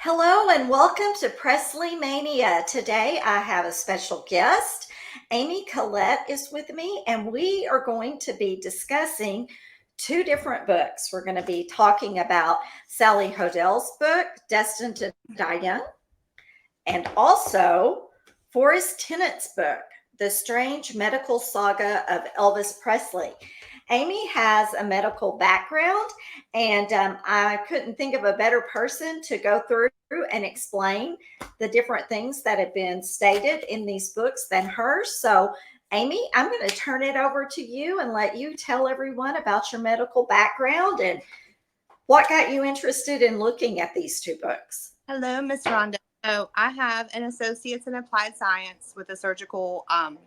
Hello and welcome to Presley Mania. Today I have a special guest. Amy Collette is with me, and we are going to be discussing two different books. We're going to be talking about Sally Hodell's book, Destined to Die Young, and also Forrest Tennant's book, The Strange Medical Saga of Elvis Presley. Amy has a medical background, and I couldn't think of a better person to go through and explain the different things that have been stated in these books than hers. So, Amy, I'm going to turn it over to you and let you tell everyone about your medical background and what got you interested in looking at these two books. Hello, Miss Rhonda. So I have an associate's in applied science with a surgical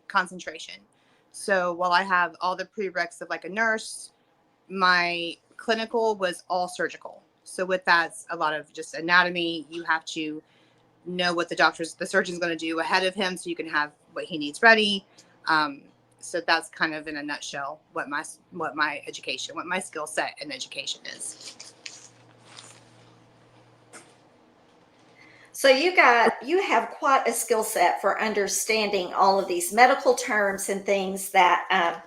concentration. So while I have all the prereqs of like a nurse, my clinical was all surgical. So with that, a lot of just anatomy. You have to know what the surgeon's going to do ahead of him, so you can have what he needs ready. So that's kind of in a nutshell what my skill set in education is. So you have quite a skill set for understanding all of these medical terms and things that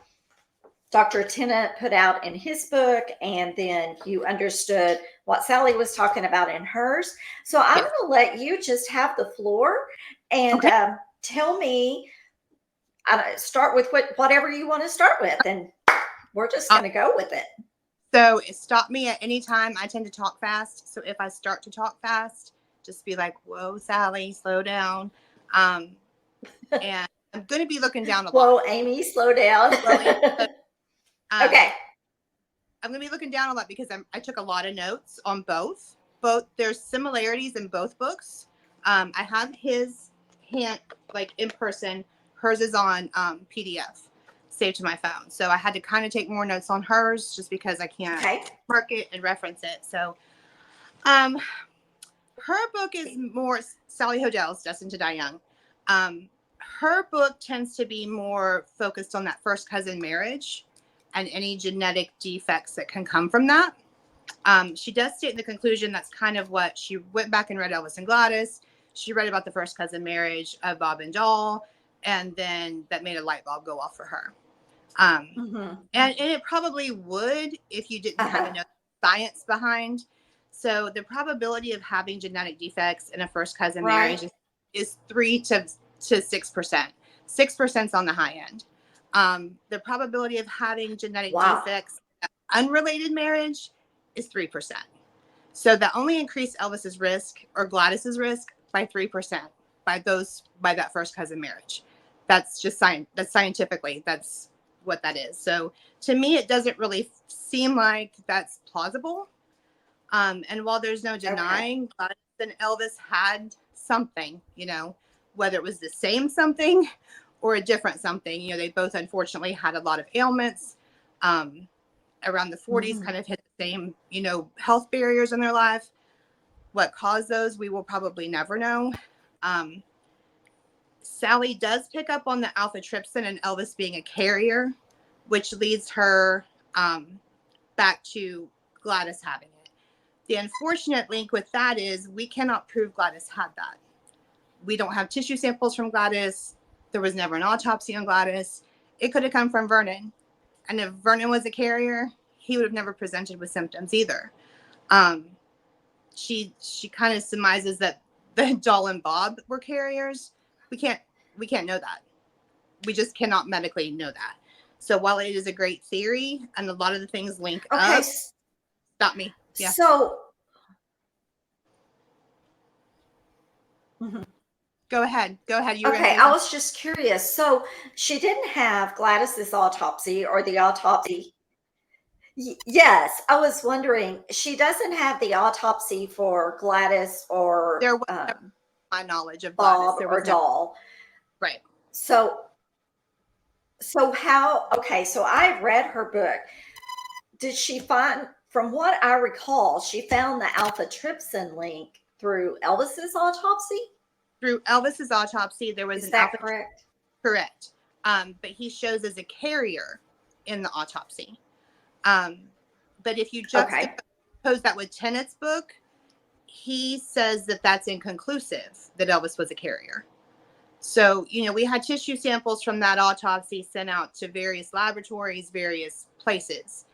Dr. Tennant put out in his book, and then you understood what Sally was talking about in hers. So I'm going to let you just have the floor and tell me. Start with whatever you want to start with, and we're just going to go with it. So stop me at any time. I tend to talk fast. So if I start to talk fast, just be like, whoa, Sally, slow down. And I'm going to be looking down a lot. Whoa, Amy, slow down. Okay. I'm going to be looking down a lot because I took a lot of notes on both. There's similarities in both books. I have his hand, like in person. Hers is on PDF, saved to my phone. So I had to kind of take more notes on hers just because I can't mark it and reference it. So her book is more Sally Hodell's Destined to Die Young. Her book tends to be more focused on that first cousin marriage and any genetic defects that can come from that. She does state in the conclusion that's kind of what she went back and read Elvis and Gladys. She read about the first cousin marriage of Bob and Doll, and then that made a light bulb go off for her. And it probably would if you didn't kind of know the science behind. So the probability of having genetic defects in a first cousin marriage is 3 to 6%. 6% is on the high end. The probability of having genetic defects in an unrelated marriage is 3%. So that only increased Elvis's risk or Gladys's risk by 3% by that first cousin marriage. That's just that's scientifically, that's what that is. So to me, it doesn't really seem like that's plausible. And while there's no denying Gladys and Elvis had something, whether it was the same something or a different something, they both unfortunately had a lot of ailments. Around the 40s, kind of hit the same, health barriers in their life. What caused those, we will probably never know. Sally does pick up on the antitrypsin and Elvis being a carrier, which leads her back to Gladys having it. The unfortunate link with that is we cannot prove Gladys had that. We don't have tissue samples from Gladys. There was never an autopsy on Gladys. It could have come from Vernon. And if Vernon was a carrier, he would have never presented with symptoms either. She kind of surmises that the Doll and Bob were carriers. We can't know that. We just cannot medically know that. So while it is a great theory and a lot of the things link up, stop me. Yeah. So Go ahead. I was just curious. So she didn't have Gladys's autopsy or the autopsy. Yes, I was wondering. She doesn't have the autopsy for Gladys or there was my knowledge of Bob Gladys. or Doll. Right. So how? Okay, so I read her book. Did she find? From what I recall, she found the antitrypsin link through Elvis's autopsy. Through Elvis's autopsy, there was Is that correct? Correct. But he shows as a carrier in the autopsy. But if you juxtapose that with Tennant's book, he says that that's inconclusive, that Elvis was a carrier. So, we had tissue samples from that autopsy sent out to various laboratories, various places.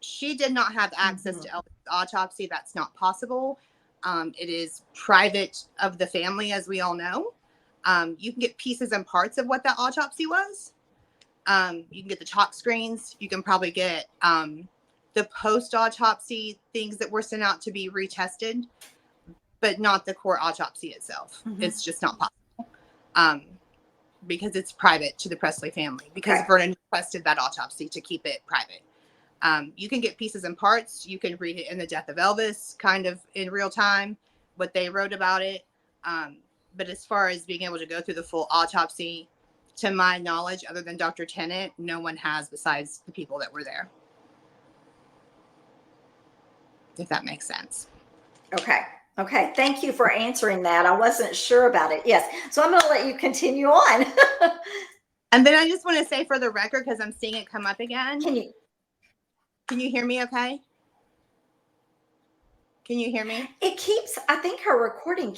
She did not have access to Elvis' autopsy. That's not possible. It is private of the family, as we all know. You can get pieces and parts of what that autopsy was. You can get the chalk screens. You can probably get the post-autopsy things that were sent out to be retested, but not the core autopsy itself. It's just not possible. Because it's private to the Presley family, because Vernon requested that autopsy to keep it private. You can get pieces and parts. You can read it in The Death of Elvis, kind of in real time, what they wrote about it. But as far as being able to go through the full autopsy, to my knowledge, other than Dr. Tennant, no one has besides the people that were there. If that makes sense. Okay. Thank you for answering that. I wasn't sure about it. Yes. So I'm going to let you continue on. And then I just want to say for the record, because I'm seeing it come up again. Can you hear me okay? Can you hear me? I think her recording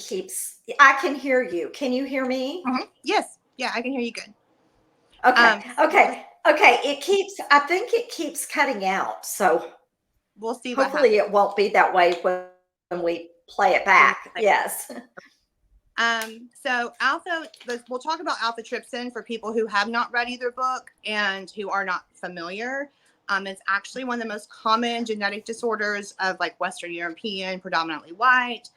I can hear you. Can you hear me? Yes. Yeah, I can hear you good. Okay. I think it keeps cutting out. So we'll see. Hopefully it won't be that way when we play it back. Yes. So we'll talk about antitrypsin for people who have not read either book and who are not familiar. It's actually one of the most common genetic disorders of like Western European, predominantly white.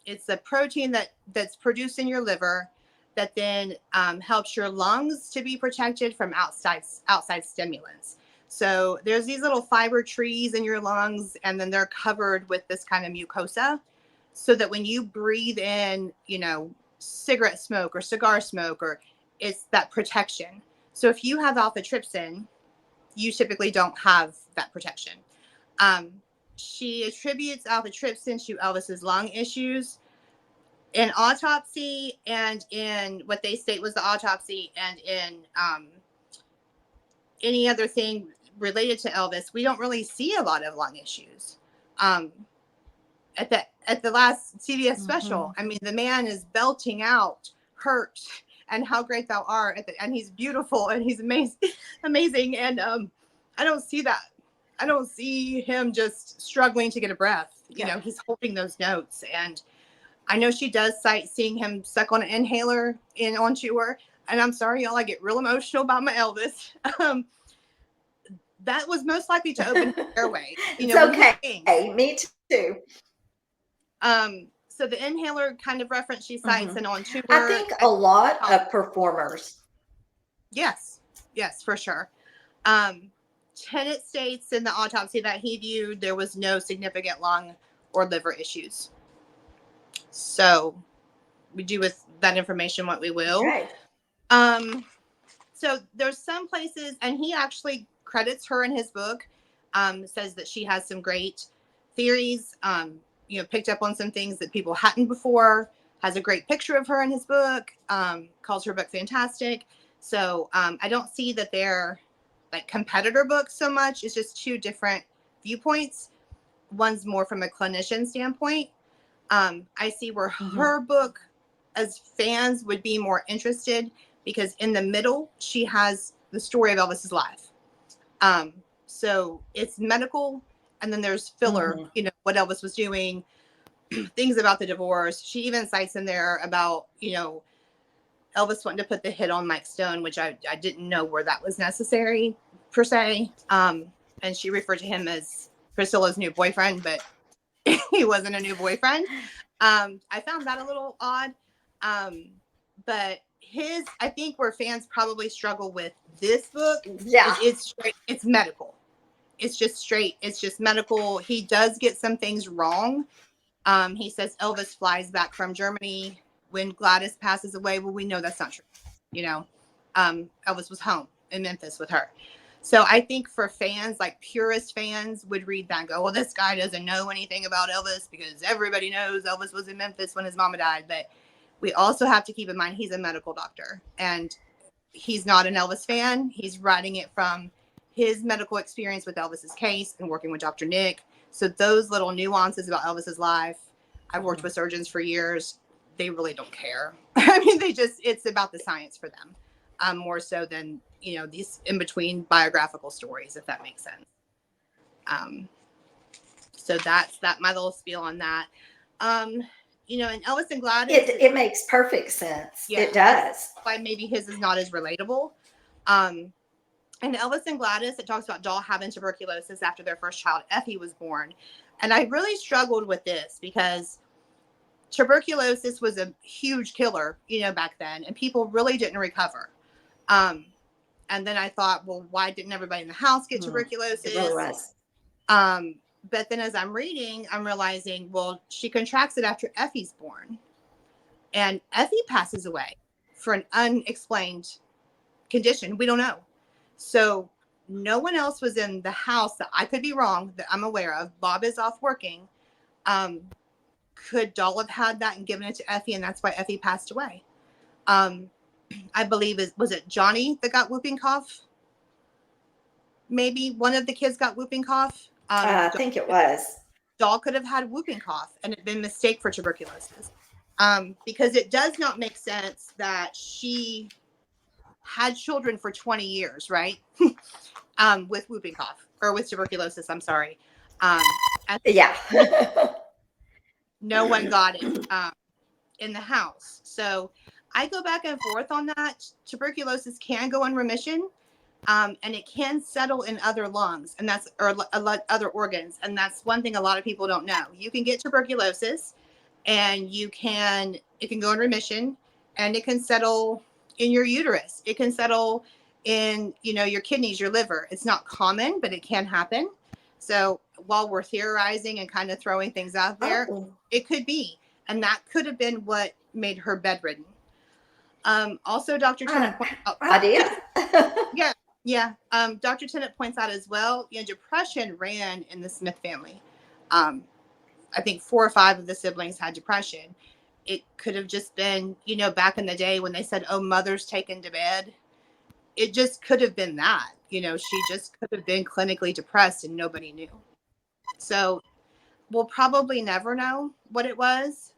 It's a protein that's produced in your liver that then helps your lungs to be protected from outside stimulants. So there's these little fiber trees in your lungs, and then they're covered with this kind of mucosa, so that when you breathe in, cigarette smoke or cigar smoke, or it's that protection. So if you have antitrypsin, you typically don't have that protection. She attributes antitrypsin to Elvis's lung issues. In autopsy, and in what they state was the autopsy, and in any other thing related to Elvis, we don't really see a lot of lung issues. At the last CBS special, I mean, the man is belting out "Hurt" and "How Great Thou Art," and he's beautiful and he's amazing. And I don't see that. I don't see him just struggling to get a breath. He's holding those notes. And I know she does cite seeing him suck on an inhaler on tour. And I'm sorry, y'all, I get real emotional about my Elvis. That was most likely to open his airway. It's okay. Hey, me too. So the inhaler kind of reference she cites and on tour. I think a lot of performers. Yes, for sure. Tennant states in the autopsy that he viewed there was no significant lung or liver issues. So we do with that information what we will. Okay. So there's some places, and he actually credits her in his book, says that she has some great theories, picked up on some things that people hadn't before, has a great picture of her in his book, calls her book fantastic. So I don't see that they're like competitor books so much. It's just two different viewpoints. One's more from a clinician standpoint. I see where her book, as fans, would be more interested, because in the middle, she has the story of Elvis's life. So it's medical, and then there's filler, what Elvis was doing, things about the divorce. She even cites in there about, Elvis wanting to put the hit on Mike Stone, which I didn't know where that was necessary, per se. And she referred to him as Priscilla's new boyfriend, but he wasn't a new boyfriend. I found that a little odd. But I think where fans probably struggle with this book, it's medical. It's just medical. He does get some things wrong. He says Elvis flies back from Germany when Gladys passes away. Well, we know that's not true. Elvis was home in Memphis with her. So I think for fans, like purist fans, would read that and go, well, this guy doesn't know anything about Elvis, because everybody knows Elvis was in Memphis when his mama died. But we also have to keep in mind he's a medical doctor, and he's not an Elvis fan. He's writing it from his medical experience with Elvis's case and working with Dr. Nick. So those little nuances about Elvis's life, I've worked with surgeons for years. They really don't care. I mean, it's about the science for them, more so than, these in between biographical stories, if that makes sense. So that's my little spiel on that. And Elvis and Gladys, It makes perfect sense. yeah, It does. why maybe his is not as relatable. And Elvis and Gladys, it talks about Doll having tuberculosis after their first child, Effie, was born. And I really struggled with this because tuberculosis was a huge killer, back then, and people really didn't recover. And then I thought, well, why didn't everybody in the house get tuberculosis? It really was. But then as I'm reading, I'm realizing, well, she contracts it after Effie's born. And Effie passes away for an unexplained condition. We don't know. So no one else was in the house that I could be wrong, that I'm aware of. Bob is off working. Could Doll have had that and given it to Effie, and that's why Effie passed away? I believe was it Johnny that got whooping cough? Maybe one of the kids got whooping cough. I think it was. Doll could have had whooping cough and it been mistake for tuberculosis. Because it does not make sense that she had children for 20 years, right? With whooping cough or with tuberculosis. I'm sorry. Yeah. No one got it in the house. So I go back and forth on that. Tuberculosis can go in remission, and it can settle in other lungs, and other organs. And that's one thing a lot of people don't know. You can get tuberculosis, and it can go in remission, and it can settle in your uterus. It can settle in, your kidneys, your liver. It's not common, but it can happen. So while we're theorizing and kind of throwing things out there, it could be. And that could have been what made her bedridden. Also, Dr. Tennant points out. Idea. Yeah. Dr. Tennant points out as well, depression ran in the Smith family. I think 4 or 5 of the siblings had depression. It could have just been, back in the day when they said, oh, mother's taken to bed. It just could have been that. She just could have been clinically depressed and nobody knew. So we'll probably never know what it was.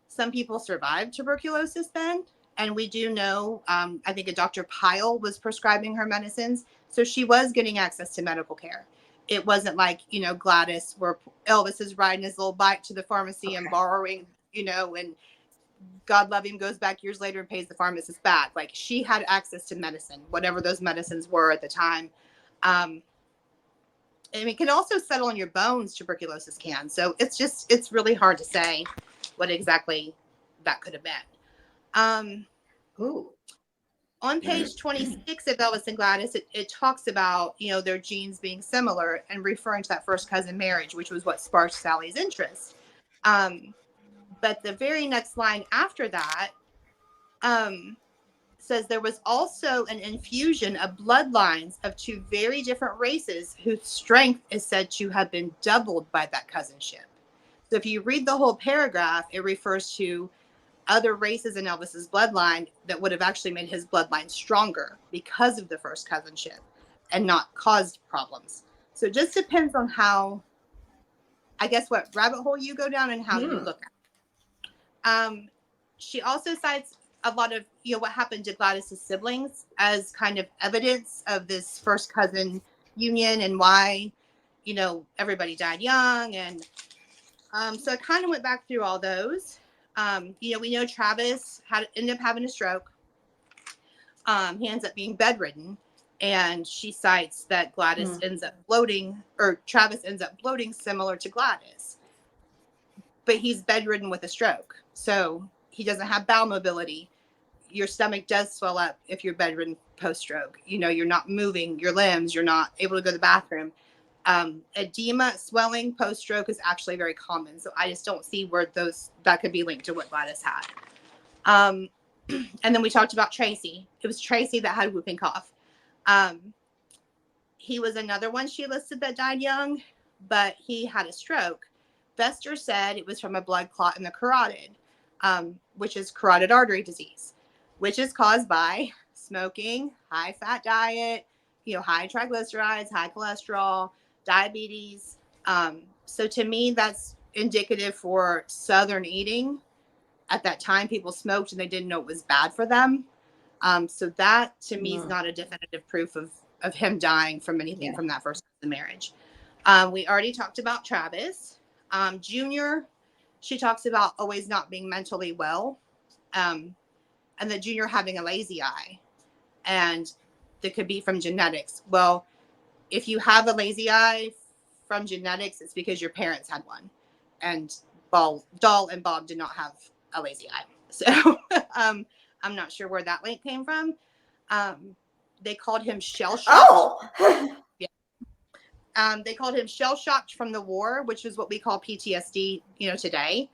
Some people survived tuberculosis then. And we do know, I think a Dr. Pyle was prescribing her medicines. So she was getting access to medical care. It wasn't like, Gladys, where Elvis is riding his little bike to the pharmacy and borrowing, and God love him, goes back years later and pays the pharmacist back. Like, she had access to medicine, whatever those medicines were at the time. And it can also settle in your bones, tuberculosis can. So it's really hard to say what exactly that could have been. On page 26 of Elvis and Gladys, it talks about, their genes being similar and referring to that first cousin marriage, which was what sparked Sally's interest. But the very next line after that says there was also an infusion of bloodlines of 2 very different races whose strength is said to have been doubled by that cousinship. So if you read the whole paragraph, it refers to other races in Elvis's bloodline that would have actually made his bloodline stronger because of the first cousinship and not caused problems. So it just depends on how, I guess, what rabbit hole you go down and how you look at it. She also cites a lot of, what happened to Gladys's siblings as kind of evidence of this first cousin union and why, everybody died young. And so I kind of went back through all those. We know Travis ended up having a stroke. He ends up being bedridden, and she cites that Gladys ends up bloating, or Travis ends up bloating similar to Gladys, but he's bedridden with a stroke. So he doesn't have bowel mobility. Your stomach does swell up if you're bedridden post-stroke. You're not moving your limbs. You're not able to go to the bathroom. Edema, swelling post-stroke is actually very common. So I just don't see where that could be linked to what Gladys had. And then we talked about Tracy. It was Tracy that had whooping cough. He was another one she listed that died young, but he had a stroke. Vester said it was from a blood clot in the carotid, which is carotid artery disease, which is caused by smoking, high fat diet, high triglycerides, high cholesterol, diabetes, So to me, that's indicative for Southern eating. At that time, people smoked and they didn't know it was bad for them. So that to me is Mm, not a definitive proof of him dying from anything yeah. from that first marriage. We already talked about Travis. Junior, she talks about always not being mentally well, and that Junior having a lazy eye, and that could be from genetics. Well, if you have a lazy eye from genetics, it's because your parents had one, and Doll and Bob did not have a lazy eye. So I'm not sure where that link came from. They called him shell shocked. Oh, Yeah. They called him shell shocked from the war, which is what we call PTSD, today.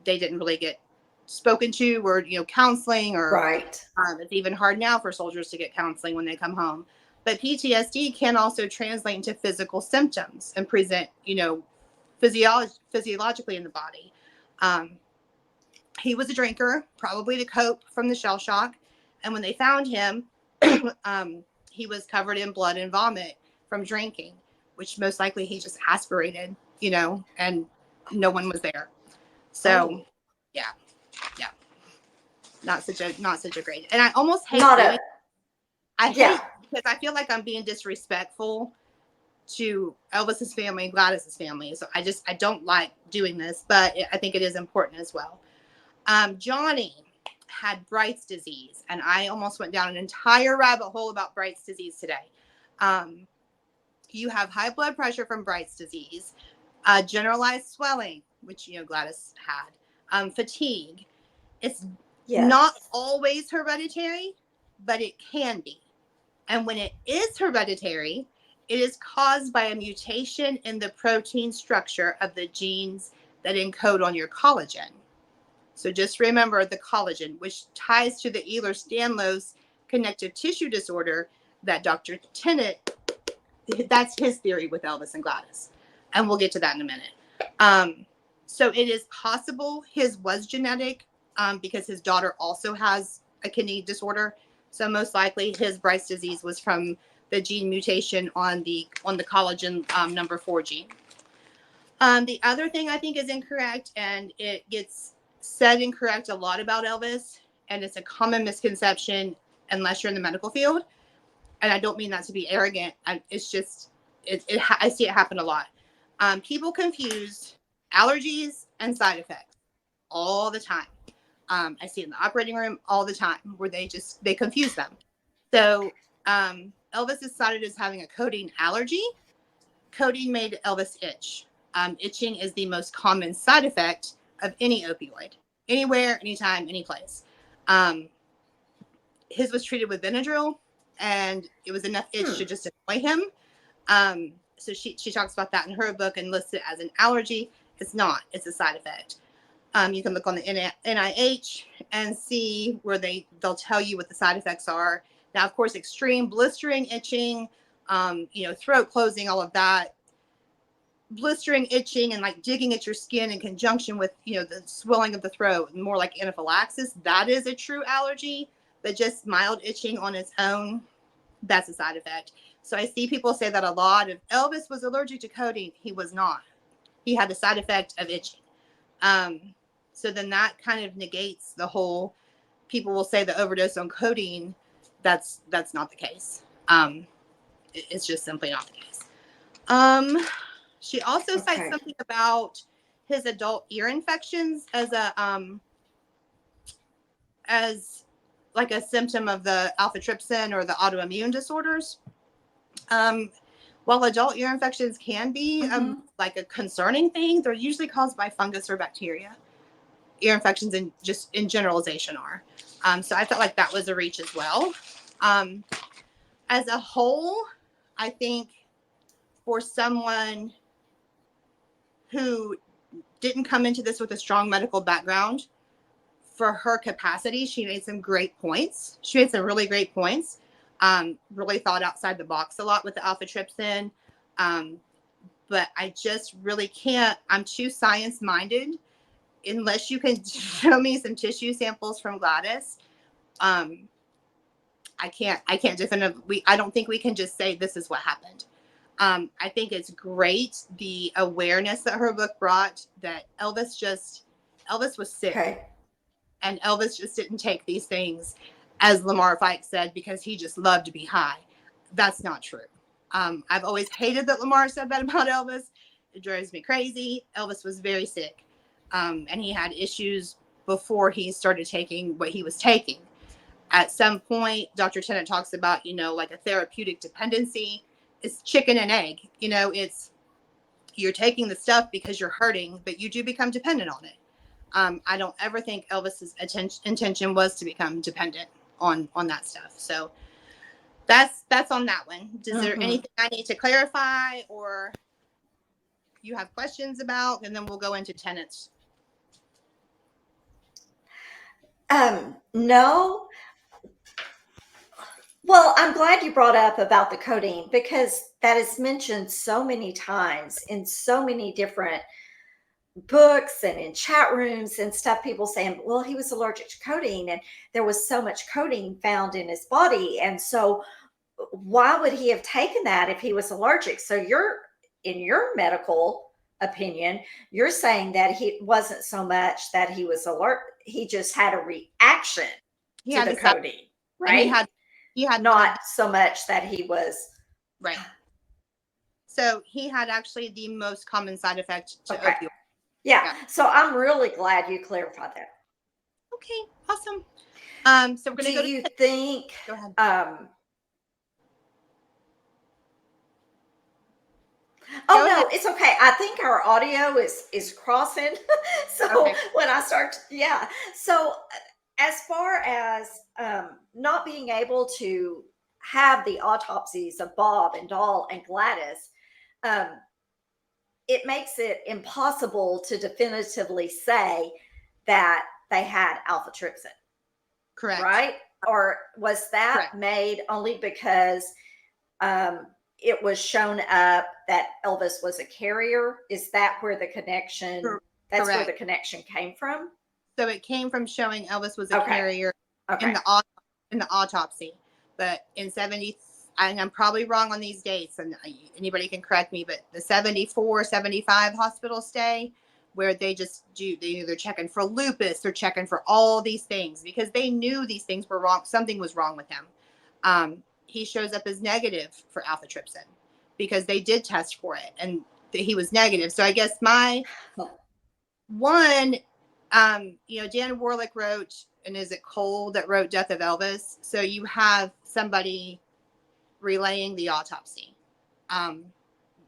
They didn't really get spoken to or, counseling, or right. it's even hard now for soldiers to get counseling when they come home. But PTSD can also translate into physical symptoms and present, physiologically in the body. Um, he was a drinker, probably to cope from the shell shock. And when they found him, he was covered in blood and vomit from drinking, which most likely he just aspirated, and no one was there. So, Oh, yeah, yeah, not such a great. And I almost hate not doing. a, I yeah. hate because I feel like I'm being disrespectful to Elvis's family and Gladys's family. So I don't like doing this, but I think it is important as well. Johnny had Bright's disease, and I almost went down an entire rabbit hole about Bright's disease today. Um, you have high blood pressure from Bright's disease, generalized swelling, which Gladys had, fatigue. It's not Yes. always hereditary, but it can be. And when it is hereditary, it is caused by a mutation in the protein structure of the genes that encode on your collagen. So just remember the collagen, which ties to the Ehlers-Danlos connective tissue disorder that Dr. Tennant, that's his theory with Elvis and Gladys. And we'll get to that in a minute. So it is possible his was genetic, because his daughter also has a kidney disorder. So most likely his Bright's disease was from the gene mutation on the collagen number 4 gene. The other thing I think is incorrect, and it gets said incorrect a lot about Elvis, and it's a common misconception unless you're in the medical field. And I don't mean that to be arrogant. It's just, I see it happen a lot. People confuse allergies and side effects all the time. I see it in the operating room all the time where they confuse them. So Elvis is cited as having a codeine allergy. Codeine made Elvis itch. Itching is the most common side effect of any opioid, anywhere, anytime, any place. His was treated with Benadryl, and it was enough itch to just annoy him. So she talks about that in her book and lists it as an allergy. It's not. It's a side effect. You can look on the NIH and see where they'll tell you what the side effects are. Now, of course, extreme blistering, itching, throat closing, all of that. Blistering, itching, and like digging at your skin in conjunction with, the swelling of the throat, more like anaphylaxis, that is a true allergy. But just mild itching on its own, that's a side effect. So I see people say that a lot. If Elvis was allergic to codeine, he was not. He had the side effect of itching. So then that kind of negates the whole, people will say the overdose on codeine. That's not the case. It's just simply not the case. She also cites Okay. something about his adult ear infections as like a symptom of the alpha-trypsin or the autoimmune disorders. While adult ear infections can be Mm-hmm. like a concerning thing, they're usually caused by fungus or bacteria. Ear infections in generalization are. So I felt like that was a reach as well. As a whole, I think for someone who didn't come into this with a strong medical background, for her capacity, she made some great points. She made some really great points. Really thought outside the box a lot with the alpha trypsin. But I just really can't. I'm too science minded. Unless you can show me some tissue samples from Gladys, I can't definitively. I don't think we can just say this is what happened. I think it's great the awareness that her book brought, that Elvis was sick, Okay. and Elvis just didn't take these things, as Lamar Fike said, because he just loved to be high. That's not true. I've always hated that Lamar said that about Elvis. It drives me crazy. Elvis was very sick, and he had issues before he started taking what he was taking. At some point, Dr. Tennant talks about, like a therapeutic dependency. It's chicken and egg. You're taking the stuff because you're hurting, but you do become dependent on it. I don't ever think Elvis's intention was to become dependent on that stuff. So that's on that one. Is there anything I need to clarify or you have questions about? And then we'll go into tenants. No. Well, I'm glad you brought up about the codeine, because that is mentioned so many times in so many different books and in chat rooms and stuff. People saying, well, he was allergic to codeine and there was so much codeine found in his body. And so why would he have taken that if he was allergic? So in your medical opinion, you're saying that he wasn't so much that he was alert, he just had a reaction to the codeine, right? And he had not so much that he was right. So he had actually the most common side effect to opioids. Yeah. So I'm really glad you clarified that. Okay, awesome. So we're going to go. Do you think? Go ahead. Oh, no, it's okay. I think our audio is crossing. So okay. When I start, yeah. So as far as not being able to have the autopsies of Bob and Doll and Gladys, it makes it impossible to definitively say that they had alpha-trypsin. Correct. Right? Or was that Correct. made only because it was shown up that Elvis was a carrier? Is that where the connection? That's Correct. where the connection came from. So it came from showing Elvis was a carrier in the autopsy, but in 70, and I'm probably wrong on these dates, and anybody can correct me, but the 74, 75 hospital stay, where they either checking for lupus, they're checking for all these things because they knew these things were wrong. Something was wrong with him. He shows up as negative for alpha-trypsin because they did test for it and he was negative. So I guess my one, Dan Warlick wrote, and is it Cole that wrote Death of Elvis? So you have somebody relaying the autopsy.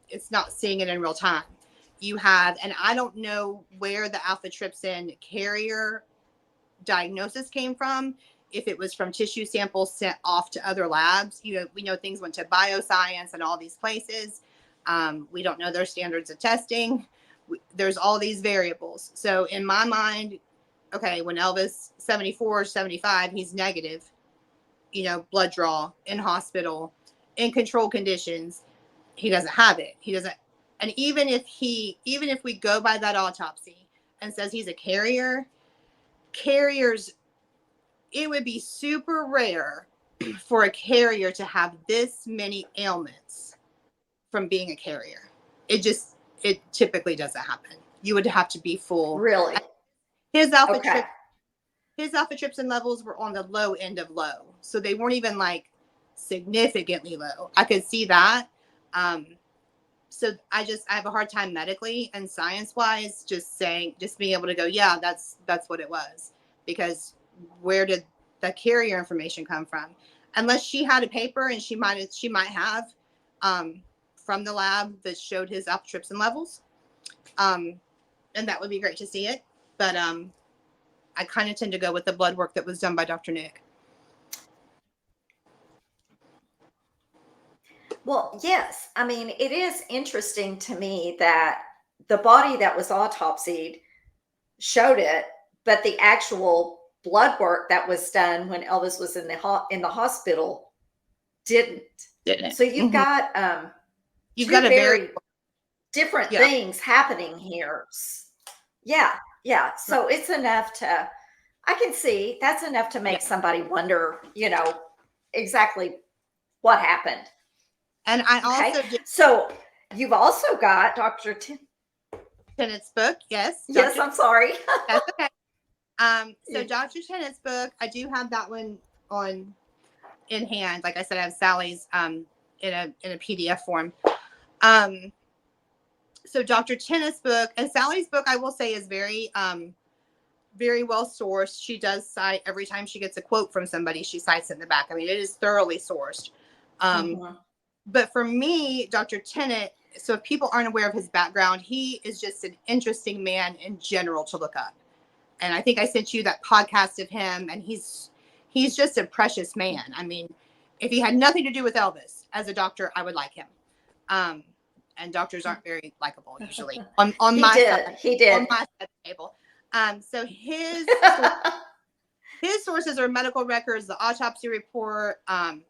It's not seeing it in real time. You have, and I don't know where the alpha-trypsin carrier diagnosis came from, if it was from tissue samples sent off to other labs. We know things went to bioscience and all these places. We don't know their standards of testing. There's all these variables. So in my mind, okay, when Elvis 74, 75, he's negative, blood draw in hospital, in controlled conditions, he doesn't have it. He doesn't. And even if we go by that autopsy and says he's a carriers, it would be super rare for a carrier to have this many ailments from being a carrier. It typically doesn't happen. You would have to be full. Really? His alpha-trypsin levels were on the low end of low. So they weren't even like significantly low. I could see that. So I have a hard time medically and science-wise just being able to go, yeah, that's what it was. Because where did the carrier information come from? Unless she had a paper, and she might have from the lab that showed his alpha-trypsin levels. And that would be great to see it. But I kind of tend to go with the blood work that was done by Dr. Nick. Well, yes. I mean, it is interesting to me that the body that was autopsied showed it, but the actual blood work that was done when Elvis was in the hospital didn't. So you've got you've got a very different things happening here. Yeah. So it's enough to, I can see that's enough to make somebody wonder, exactly what happened. And I Okay. also did So you've also got Dr. Tennant's book. Yes, Yes, I'm sorry. That's okay. So Dr. Tennant's book, I do have that one on in hand. Like I said, I have Sally's in a PDF form. So Dr. Tennant's book and Sally's book, I will say, is very well sourced. She does cite every time she gets a quote from somebody, she cites it in the back. I mean, it is thoroughly sourced. But for me, Dr. Tennant, so if people aren't aware of his background, he is just an interesting man in general to look up. And I think I sent you that podcast of him, and he's just a precious man. I mean, if he had nothing to do with Elvis as a doctor, I would like him. And doctors aren't very likable usually on my side. He did. On my side of the table. So his sources are medical records, the autopsy report.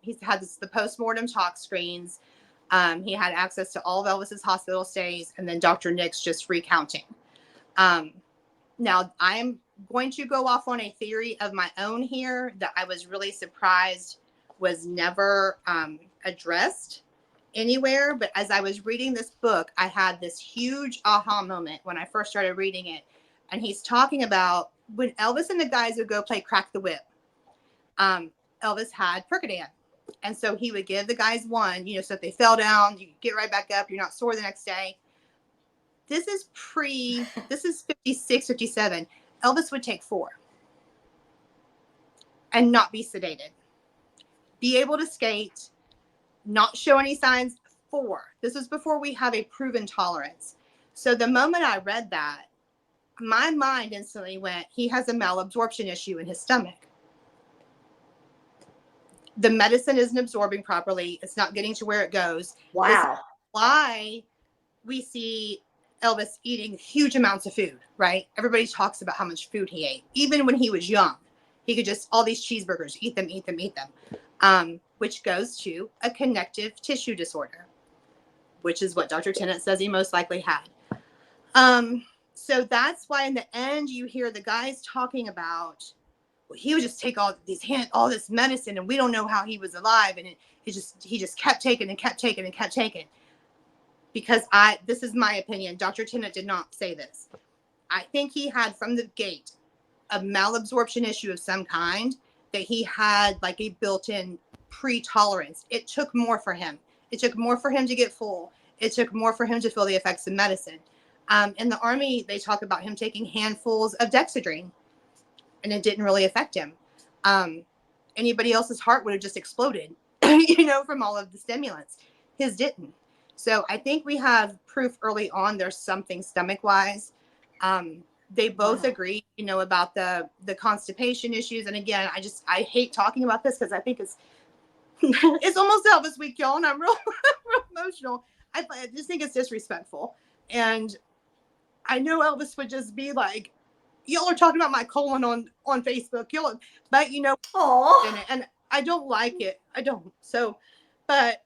He's had the postmortem talk screens. He had access to all of Elvis's hospital stays, and then Dr. Nick's just recounting. Now, I am going to go off on a theory of my own here that I was really surprised was never addressed anywhere. But as I was reading this book, I had this huge aha moment when I first started reading it. And he's talking about when Elvis and the guys would go play Crack the Whip, Elvis had Percodan. And so he would give the guys one, so if they fell down, you get right back up. You're not sore the next day. This is 56, 57. Elvis would take 4 and not be sedated, be able to skate, not show any signs. 4. This is before we have a proven tolerance. So the moment I read that, my mind instantly went, he has a malabsorption issue in his stomach. The medicine isn't absorbing properly. It's not getting to where it goes. Wow. This is why we see Elvis eating huge amounts of food, right? Everybody talks about how much food he ate. Even when he was young, he could just, all these cheeseburgers, eat them, which goes to a connective tissue disorder, which is what Dr. Tennant says he most likely had. So that's why in the end, you hear the guys talking about, well, he would just take all this medicine and we don't know how he was alive. And he just kept taking and kept taking and kept taking. Because this is my opinion. Dr. Tennant did not say this. I think he had from the gate a malabsorption issue of some kind that he had like a built-in pre-tolerance. It took more for him. It took more for him to get full. It took more for him to feel the effects of medicine. In the Army, they talk about him taking handfuls of Dexedrine, and it didn't really affect him. Anybody else's heart would have just exploded, from all of the stimulants. His didn't. So I think we have proof early on there's something stomach-wise. They both agree, about the constipation issues. And again, I hate talking about this because I think it's it's almost Elvis week, y'all, and I'm real emotional. I just think it's disrespectful. And I know Elvis would just be like, y'all are talking about my colon on Facebook. But and I don't like it. I don't. So, but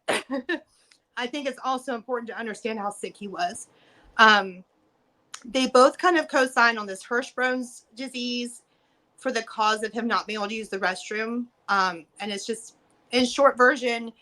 I think it's also important to understand how sick he was. They both kind of co-sign on this Hirschsprung's disease for the cause of him not being able to use the restroom. And it's just, in short version,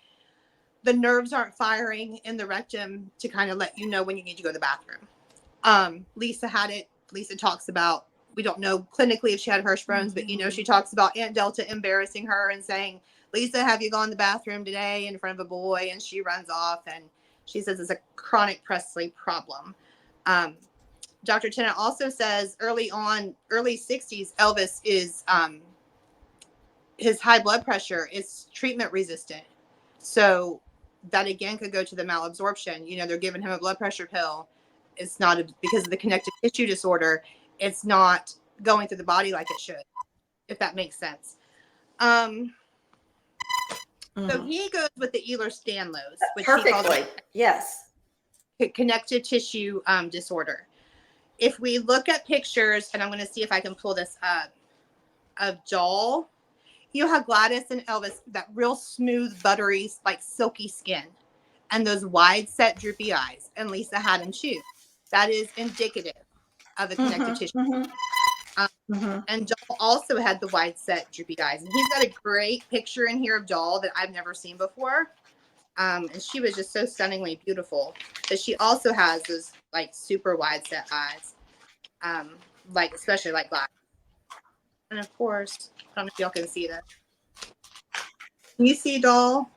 the nerves aren't firing in the rectum to kind of let you know when you need to go to the bathroom. Lisa had it. Lisa talks about, we don't know clinically if she had Hirschsprung's, but she talks about Aunt Delta embarrassing her and saying, Lisa, have you gone to the bathroom today in front of a boy? And she runs off and she says it's a chronic Presley problem. Dr. Tennant also says early 60s, Elvis is, his high blood pressure is treatment resistant. So that again could go to the malabsorption. They're giving him a blood pressure pill. It's not because of the connective tissue disorder. It's not going through the body like it should, if that makes sense. So he goes with the Ehlers-Danlos, which perfectly. He calls yes. Connective tissue disorder. If we look at pictures, and I'm going to see if I can pull this up, of Joel, you have Gladys and Elvis, that real smooth, buttery, like silky skin, and those wide set, droopy eyes. And Lisa had them too. That is indicative of a connective tissue. And Joel also had the wide set, droopy eyes. And he's got a great picture in here of Joel that I've never seen before. And she was just so stunningly beautiful. But she also has those like super wide set eyes, like especially like Gladys. And of course, I don't know if y'all can see that. Can you see doll?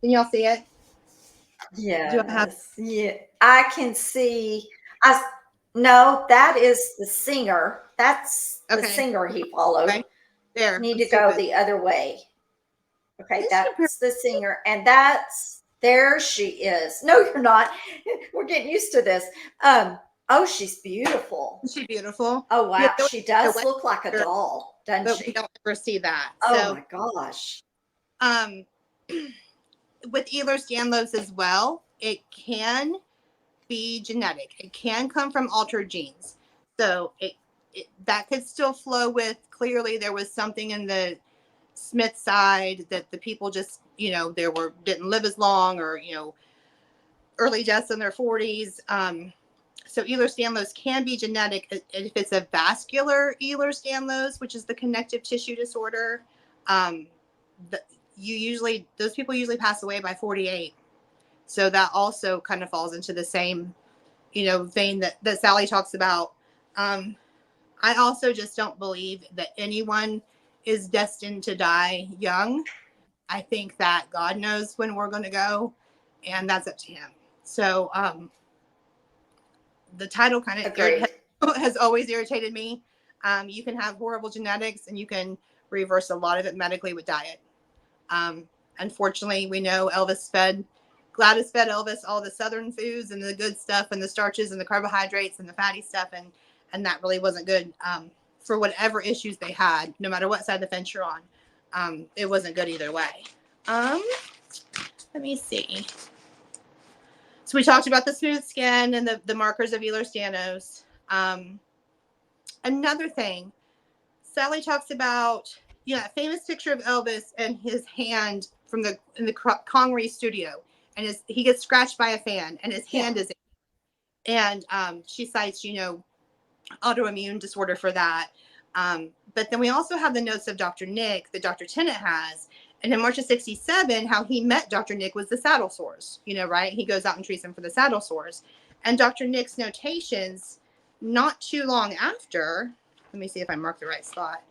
Can y'all see it? Do I have? Yes. Yeah. I can see. I no, that is the singer. That's the Okay. singer he followed. Okay. There. Need Let's to see if go it. the other way. Okay, Isn't she pretty? that's the singer, and that's there she is. No, you're not. We're getting used to this. Oh, she's beautiful. Isn't she beautiful? Oh Yeah. wow, We she always does see look like a her, doll, doesn't but we she? don't ever see that. Oh So, my gosh. um, with Ehlers-Danlos as well, it can be genetic. It can come from altered genes. So that could still flow with, clearly there was something in the Smith side that the people just, didn't live as long, or, early deaths in their 40s. So Ehlers-Danlos can be genetic if it's a vascular Ehlers-Danlos, which is the connective tissue disorder. Um, those people usually pass away by 48. So that also kind of falls into the same, vein that Sally talks about. I also just don't believe that anyone is destined to die young. I think that God knows when we're going to go, and that's up to him. So the title kind Agreed. of has always irritated me. You can have horrible genetics, and you can reverse a lot of it medically with diet. Um, Unfortunately, we know Gladys fed Elvis all the Southern foods and the good stuff and the starches and the carbohydrates and the fatty stuff, and that really wasn't good for whatever issues they had, no matter what side of the fence you're on. It wasn't good either way. Let me see. So we talked about the smooth skin and the markers of Ehlers-Danlos. Another thing, Sally talks about, that famous picture of Elvis and his hand in the Connery studio, and he gets scratched by a fan, and his hand is, and she cites, autoimmune disorder for that. But then we also have the notes of Dr. Nick that Dr. Tennant has. And in March of 67, how he met Dr. Nick was the saddle sores, right? He goes out and treats him for the saddle sores. And Dr. Nick's notations, not too long after, let me see if I marked the right spot.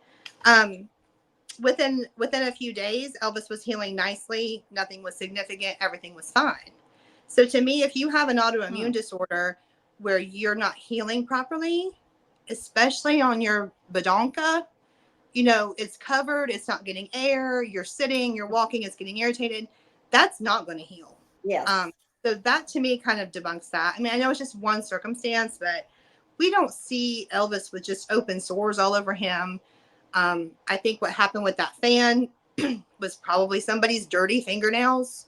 Within a few days, Elvis was healing nicely. Nothing was significant. Everything was fine. So to me, if you have an autoimmune disorder where you're not healing properly, especially on your badonka, it's covered, it's not getting air, you're sitting, you're walking, it's getting irritated, that's not going to heal. Yes. So that to me kind of debunks that. I mean, I know it's just one circumstance, but we don't see Elvis with just open sores all over him. I think what happened with that fan was probably somebody's dirty fingernails,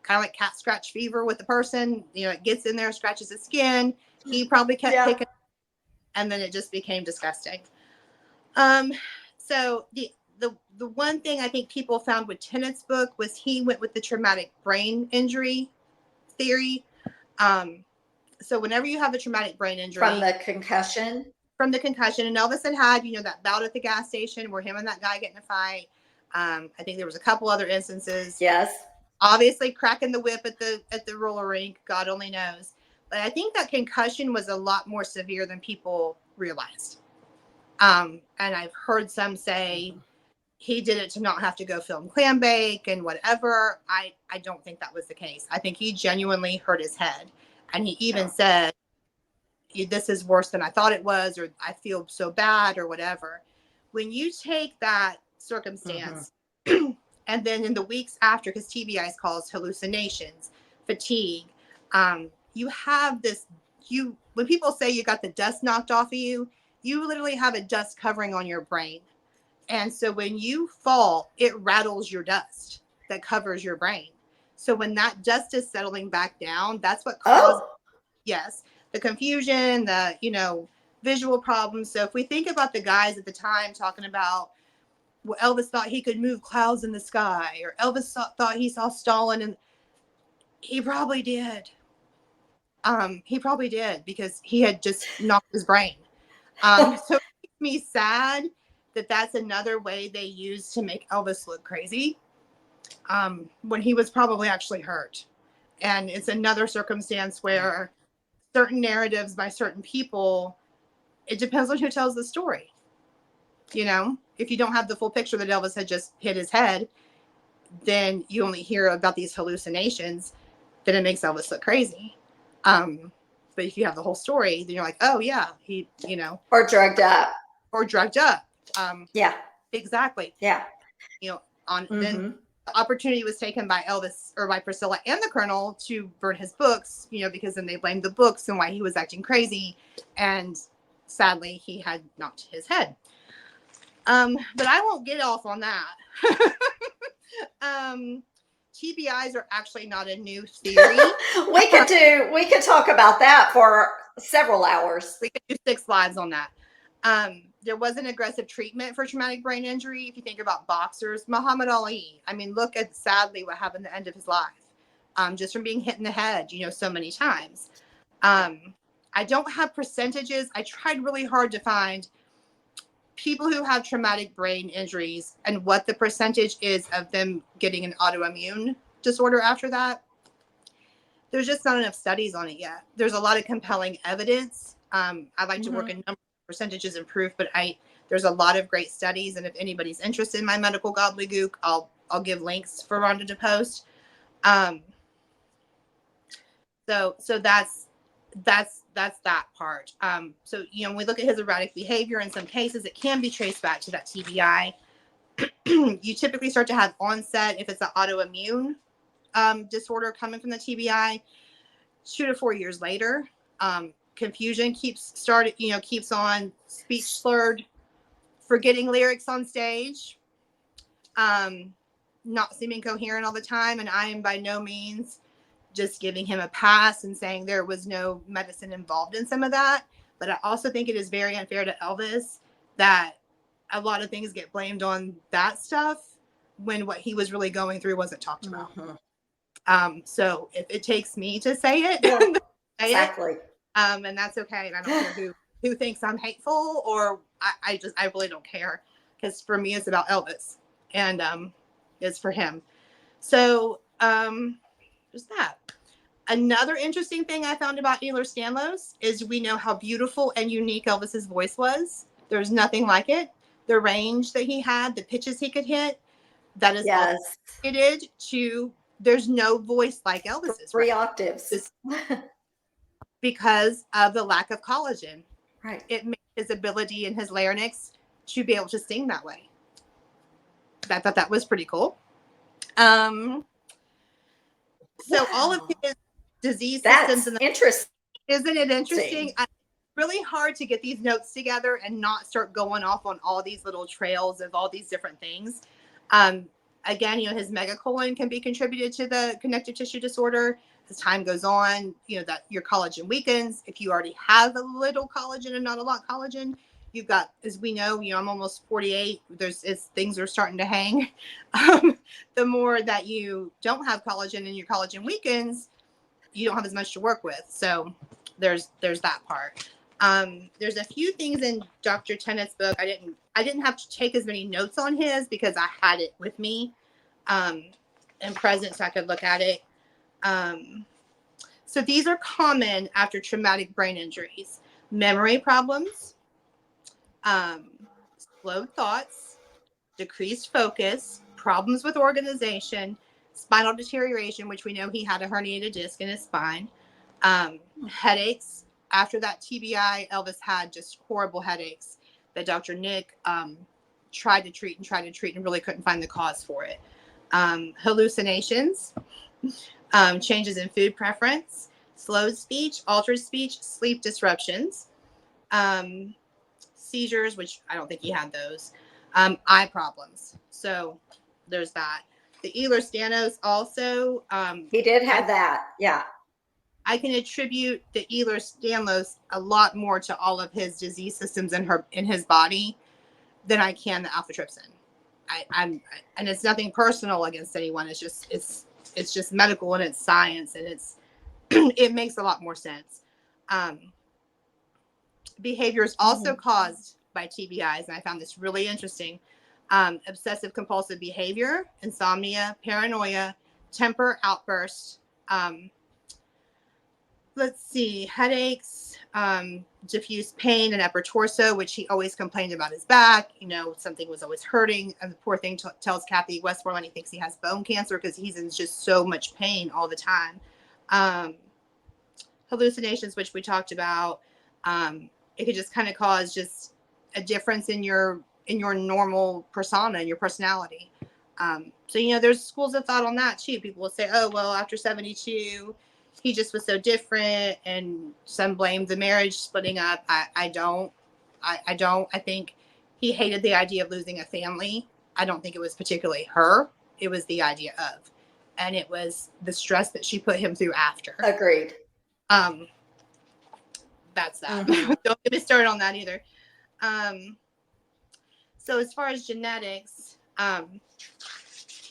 kind of like cat scratch fever with the person. It gets in there, scratches the skin. He probably kept picking, and then it just became disgusting. So the one thing I think people found with Tennant's book was he went with the traumatic brain injury theory. So whenever you have a traumatic brain injury From the concussion. and Elvis had that bout at the gas station where him and that guy get in a fight. I think there was a couple other instances. Yes. Obviously cracking the whip at the roller rink, God only knows. But I think that concussion was a lot more severe than people realized. And I've heard some say he did it to not have to go film clam bake and whatever. I don't think that was the case. I think he genuinely hurt his head. And he even said, this is worse than I thought it was, or I feel so bad, or whatever. When you take that circumstance, and then in the weeks after, because TBI calls hallucinations, fatigue, you have this, when people say you got the dust knocked off of you, you literally have a dust covering on your brain. And so when you fall, it rattles your dust that covers your brain. So when that dust is settling back down, that's what causes, yes, the confusion, the, visual problems. So if we think about the guys at the time talking about, well, Elvis thought he could move clouds in the sky, or Elvis thought he saw Stalin, and he probably did. He probably did, because he had just knocked his brain. So it makes me sad that that's another way they use to make Elvis look crazy. when he was probably actually hurt. And it's another circumstance where certain narratives by certain people, it depends on who tells the story. You know, if you don't have the full picture that Elvis had just hit his head, then you only hear about these hallucinations, then it makes Elvis look crazy. But if you have the whole story, then you're like, oh yeah, he, you know, Or drugged up. or drugged up. Yeah. Exactly. Yeah. You know, on then Mm-hmm. the opportunity was taken by Elvis or by Priscilla and the Colonel to burn his books, you know, because then they blamed the books and why he was acting crazy. And sadly, he had knocked his head. But I won't get off on that. TBIs are actually not a new theory. we could talk about that for several hours. We could do 6 lives on that. There was an aggressive treatment for traumatic brain injury. If you think about boxers, Muhammad Ali, I mean, look at sadly what happened at the end of his life, just from being hit in the head, you know, so many times. I don't have percentages. I tried really hard to find people who have traumatic brain injuries and what the percentage is of them getting an autoimmune disorder after that. There's just not enough studies on it yet. There's a lot of compelling evidence. I like to work in numbers, percentages, and proof, but there's a lot of great studies. And if anybody's interested in my medical gobbledygook, I'll give links for Rhonda to post. So that's that part. So, you know, when we look at his erratic behavior, in some cases, it can be traced back to that TBI. You typically start to have onset if it's an autoimmune disorder coming from the TBI 2 to 4 years later. Confusion keeps on, speech slurred, forgetting lyrics on stage, not seeming coherent all the time. And I am by no means just giving him a pass and saying there was no medicine involved in some of that. But I also think it is very unfair to Elvis that a lot of things get blamed on that stuff when what he was really going through wasn't talked about. So if it takes me to say it, say exactly. it, and that's okay. And I don't care who thinks I'm hateful, or I really don't care, because for me it's about Elvis, and it's for him. So just that. Another interesting thing I found about Ehlers-Danlos is we know how beautiful and unique Elvis's voice was. There's nothing like it. The range that he had, the pitches he could hit, that is all related to. There's no voice like Elvis's. 3 octaves. Because of the lack of collagen. Right. It made his ability in his larynx to be able to sing that way. I thought that was pretty cool. So all of his disease systems. That's interesting. Isn't it interesting? It's really hard to get these notes together and not start going off on all these little trails of all these different things. Again, you know, his megacolon can be contributed to the connective tissue disorder. As time goes on, you know, that your collagen weakens. If you already have a little collagen and not a lot collagen, you've got, as we know, you know, I'm almost 48. Things are starting to hang. The more that you don't have collagen and your collagen weakens, you don't have as much to work with. So there's that part. There's a few things in Dr. Tennant's book. I didn't have to take as many notes on his because I had it with me and present, so I could look at it. So these are common after traumatic brain injuries: memory problems, slowed thoughts, decreased focus, problems with organization, spinal deterioration, which we know he had a herniated disc in his spine, headaches. After that TBI, Elvis had just horrible headaches that Dr. Nick tried to treat and really couldn't find the cause for it. Hallucinations, changes in food preference, slowed speech, altered speech, sleep disruptions, seizures, which I don't think he had those, eye problems. So there's that. The Ehlers-Danlos also. He did have that. Yeah. I can attribute the Ehlers-Danlos a lot more to all of his disease systems in his body than I can the antitrypsin. And it's nothing personal against anyone. It's just medical and it's science, and it makes a lot more sense. Behavior is also caused by TBIs, and I found this really interesting. obsessive compulsive behavior, insomnia, paranoia, temper outbursts, let's see, headaches, diffuse pain in upper torso, which he always complained about his back. Something was always hurting. And the poor thing tells Kathy Westmoreland he thinks he has bone cancer because he's in just so much pain all the time. Hallucinations, which we talked about. It could just kind of cause just a difference in your normal persona and your personality. So there's schools of thought on that too. People will say, oh, well, after 72, he just was so different, and some blame the marriage splitting up. I don't. I think he hated the idea of losing a family. I don't think it was particularly her. It was the idea of, and it was the stress that she put him through after. Agreed. That's that. Mm-hmm. Don't get me started on that either. So as far as genetics,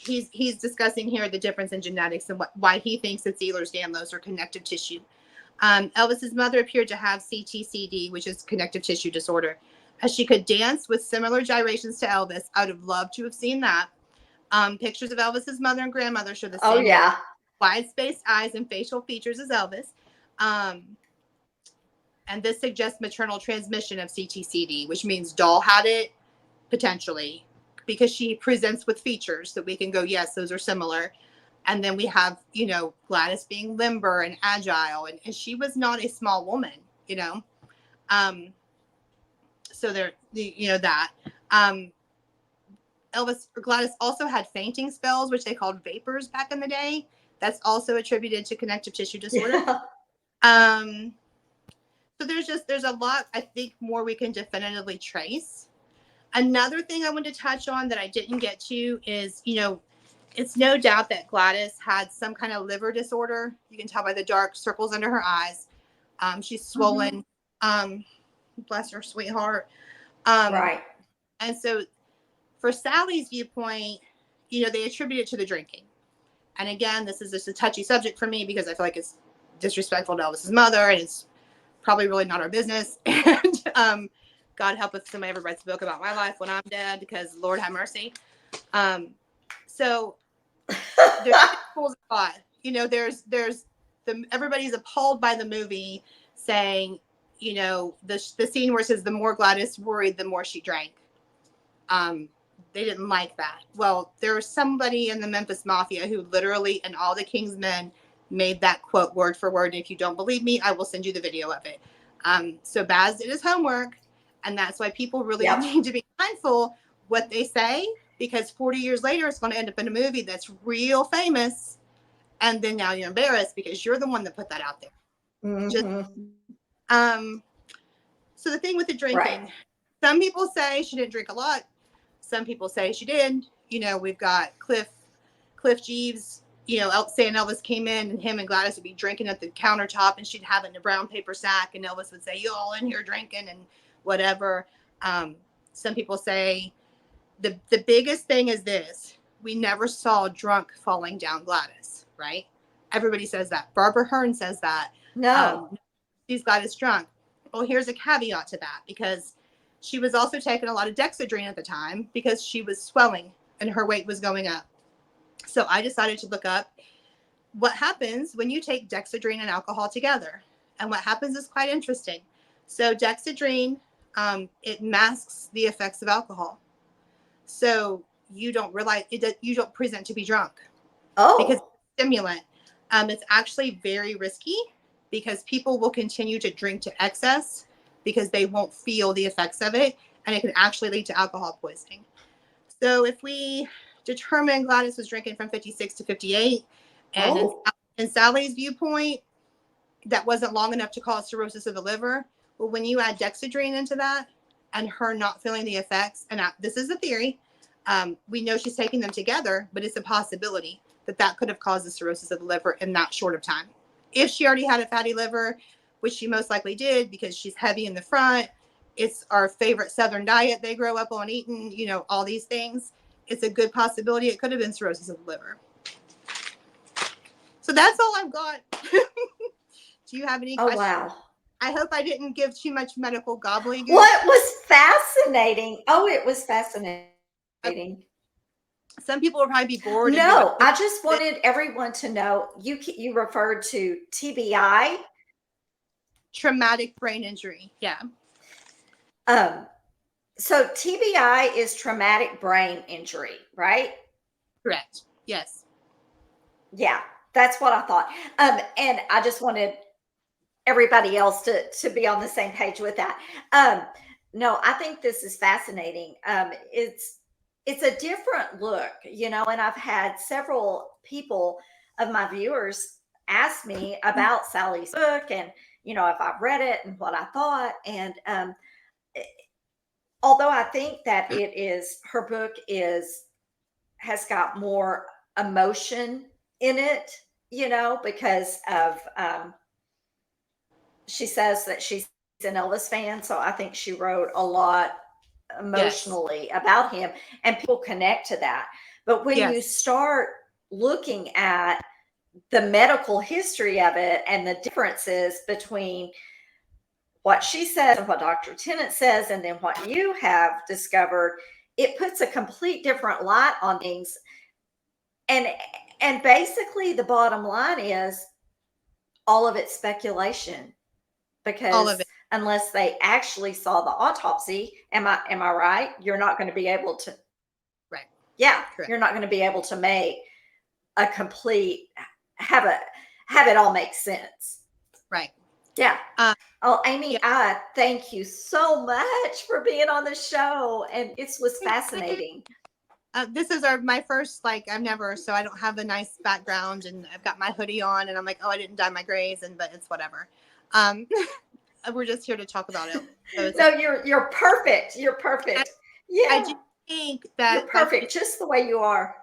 he's discussing here the difference in genetics and why he thinks it's Ehlers-Danlos or connective tissue. Elvis's mother appeared to have CTCD, which is connective tissue disorder, as she could dance with similar gyrations to Elvis. I would have loved to have seen that. Pictures of Elvis's mother and grandmother show the same. Oh yeah, wide-spaced eyes and facial features as Elvis. And this suggests maternal transmission of CTCD, which means doll had it potentially, because she presents with features that we can go, yes, those are similar. And then we have, Gladys being limber and agile, and she was not a small woman, So there, that. Gladys also had fainting spells, which they called vapors back in the day. That's also attributed to connective tissue disorder. Yeah. So there's a lot, I think, more we can definitively trace. Another thing I wanted to touch on that I didn't get to is, it's no doubt that Gladys had some kind of liver disorder. You can tell by the dark circles under her eyes. She's swollen. Mm-hmm. Bless her sweetheart. Right. And so for Sally's viewpoint, they attribute it to the drinking. And again, this is just a touchy subject for me because I feel like it's disrespectful to Elvis's mother, and it's probably really not our business. And God help if somebody ever writes a book about my life when I'm dead, because Lord have mercy. So there's schools of thought. There's everybody's appalled by the movie, saying, the scene where it says the more Gladys worried, the more she drank. They didn't like that. Well, there was somebody in the Memphis Mafia who literally, and all the King's Men, made that quote word for word. And if you don't believe me, I will send you the video of it. So Baz did his homework, and that's why people really need to be mindful what they say, because 40 years later, it's going to end up in a movie that's real famous. And then now you're embarrassed because you're the one that put that out there. Mm-hmm. So the thing with the drinking, some people say she didn't drink a lot. Some people say she did. We've got Cliff Jeeves, saying Elvis came in and him and Gladys would be drinking at the countertop, and she'd have it in a brown paper sack, and Elvis would say, you all in here drinking and whatever. Some people say the biggest thing is this: we never saw drunk falling down Gladys, right? Everybody says that. Barbara Hearn says that. No. She's Gladys drunk. Well, here's a caveat to that, because she was also taking a lot of Dexedrine at the time because she was swelling and her weight was going up. So I decided to look up what happens when you take Dexedrine and alcohol together. And what happens is quite interesting. So Dexedrine, it masks the effects of alcohol. So you don't realize it, you don't present to be drunk. Oh. Because it's a stimulant. It's actually very risky because people will continue to drink to excess because they won't feel the effects of it, and it can actually lead to alcohol poisoning. So if we determine Gladys was drinking from 56 to 58, and in Sally's viewpoint, that wasn't long enough to cause cirrhosis of the liver. Well, when you add Dexedrine into that and her not feeling the effects, and this is a theory, we know she's taking them together, but it's a possibility that could have caused the cirrhosis of the liver in that short of time. If she already had a fatty liver, which she most likely did because she's heavy in the front, it's our favorite Southern diet they grow up on eating, all these things. It's a good possibility it could have been cirrhosis of the liver. So that's all I've got. Do you have any questions? Wow. I hope I didn't give too much medical gobbledygook. Well, it was fascinating. Oh, it was fascinating. Some people will probably be bored and be like, No, I just wanted everyone to know you referred to TBI. traumatic brain injury. Yeah. Um, so TBI is traumatic brain injury, right? Correct. Yes. Yeah, that's what I thought. And I just wanted everybody else to be on the same page with that. No, I think this is fascinating. It's a different look, and I've had several people of my viewers ask me about Sally's book and if I've read it and what I thought. And although I think that her book has got more emotion in it, because of she says that she's an Elvis fan, so I think she wrote a lot emotionally about him, and people connect to that. But when you start looking at the medical history of it and the differences between what she says and what Dr. Tennant says, and then what you have discovered, it puts a complete different light on things. And basically the bottom line is all of it's speculation, because unless they actually saw the autopsy, am I right? You're not going to be able to. Right. Yeah. Correct. You're not going to be able to make a complete, have it all make sense. Right. Yeah. Amy, I thank you so much for being on the show, and it was fascinating. This is my first, I've never, so I don't have a nice background, and I've got my hoodie on, and I'm like, oh, I didn't dye my grays, but it's whatever. We're just here to talk about it. So no, you're perfect. You're perfect. Yeah. I do think that you're perfect, just the way you are.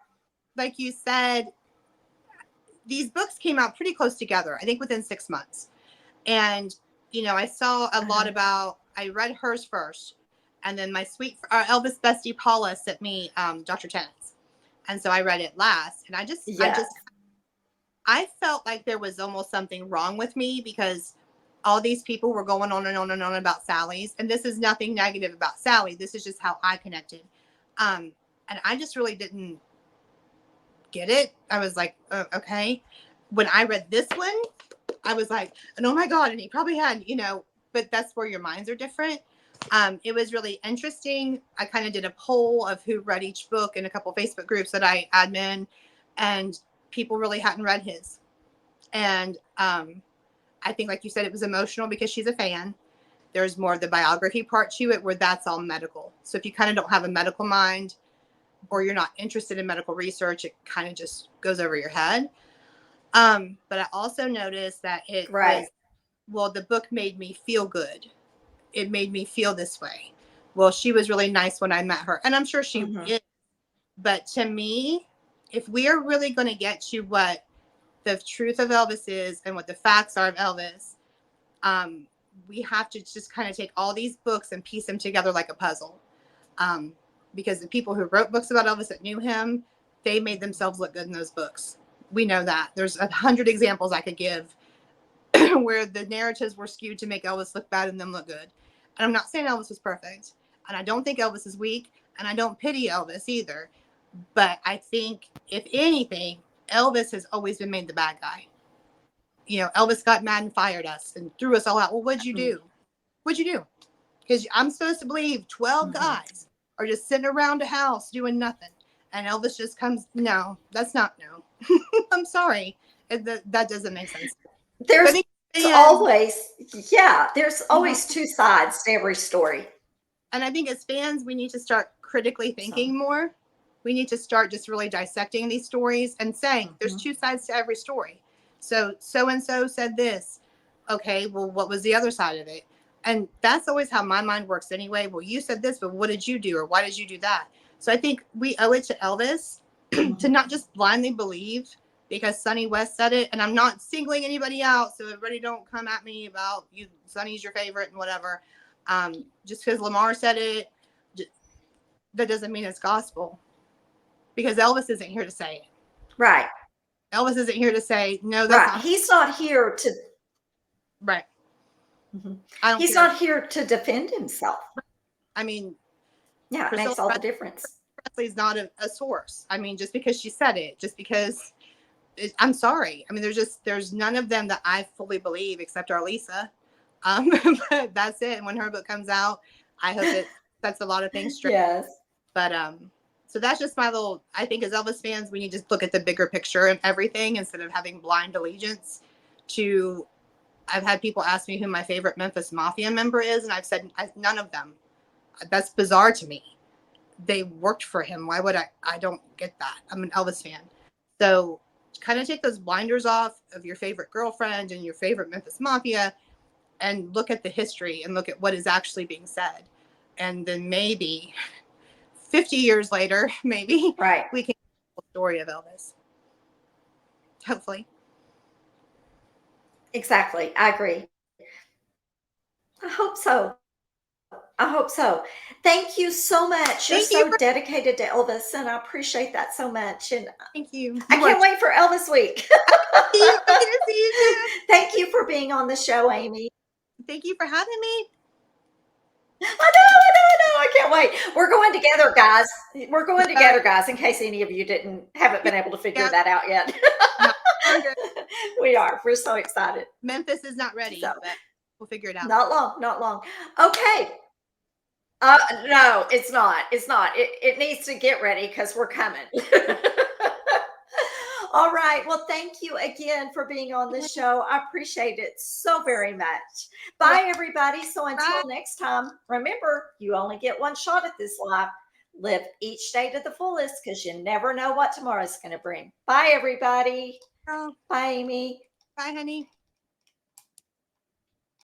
Like you said, these books came out pretty close together, I think within 6 months. And, I saw a lot about, I read hers first. And then my sweet Elvis bestie Paula sent me Dr. Tennant's. And so I read it last. And I felt like there was almost something wrong with me, because all these people were going on and on and on about Sally's. And this is nothing negative about Sally. This is just how I connected. And I just really didn't get it. I was like, okay. When I read this one, I was like, and oh my God. And he probably had, but that's where your minds are different. It was really interesting. I kind of did a poll of who read each book in a couple Facebook groups that I admin, and people really hadn't read his. And I think, like you said, it was emotional because she's a fan. There's more of the biography part to it, where that's all medical. So if you kind of don't have a medical mind, or you're not interested in medical research, it kind of just goes over your head. But I also noticed that the book made me feel good. It made me feel this way. Well, she was really nice when I met her, and I'm sure she is. But to me, if we are really going to get to what the truth of Elvis is and what the facts are of Elvis, we have to just kind of take all these books and piece them together like a puzzle. Because the people who wrote books about Elvis that knew him, they made themselves look good in those books. We know that. There's 100 examples I could give where the narratives were skewed to make Elvis look bad and them look good. And I'm not saying Elvis was perfect, and I don't think Elvis is weak, and I don't pity Elvis either. But I think, if anything, Elvis has always been made the bad guy. Elvis got mad and fired us and threw us all out. Well, what'd you do? What'd you do? Because I'm supposed to believe 12 guys are just sitting around a house doing nothing. And Elvis just comes, no, that's not, no. I'm sorry. That doesn't make sense. There's always two sides to every story. And I think as fans, we need to start critically thinking more. We need to start just really dissecting these stories and saying there's two sides to every story. So-and-so said this. Okay, well, what was the other side of it? And that's always how my mind works anyway. Well, you said this, but what did you do? Or why did you do that? So I think we owe it to Elvis to not just blindly believe because Sonny West said it. And I'm not singling anybody out, so everybody don't come at me about Sonny's your favorite and whatever. Just because Lamar said it, that doesn't mean it's gospel. Because Elvis isn't here to say it. Right. Elvis isn't here to say, no, that's not. He's not here to. Right. He's not here to defend himself. I mean. Yeah, it makes all the difference. Presley is not a source. I mean, just because she said it, just because I'm sorry. I mean, there's none of them that I fully believe except our Lisa. But that's it. And when her book comes out, I hope it sets a lot of things straight. Yes. But so that's just my little. I think as Elvis fans, we need to look at the bigger picture and everything instead of having blind allegiance to. I've had people ask me who my favorite Memphis Mafia member is, and I've said none of them. That's bizarre to me. They worked for him. Why would I? I don't get that. I'm an Elvis fan. So kind of take those blinders off of your favorite girlfriend and your favorite Memphis Mafia and look at the history and look at what is actually being said. And then maybe 50 years later, maybe Right. we can tell the story of Elvis. Hopefully. Exactly. I agree. I hope so. I hope so. Thank you so much. You're Thank you. so dedicated to Elvis, and I appreciate that so much. And Thank you. I can't wait for Elvis week. I'm going to see you soon. Thank you for being on the show, Amy. Thank you for having me. I can't wait. We're going together, guys. We're going together, guys, in case any of you haven't been able to figure that out yet. No, we are. We're so excited. Memphis is not ready, but we'll figure it out. Not long, not long. Okay. No, it's not. It's not. It needs to get ready because we're coming. All right. Well, thank you again for being on the show. I appreciate it so very much. Bye, everybody. So until next time, remember, you only get one shot at this life. Live each day to the fullest because you never know what tomorrow's going to bring. Bye, everybody. Oh, bye, Amy. bye, honey.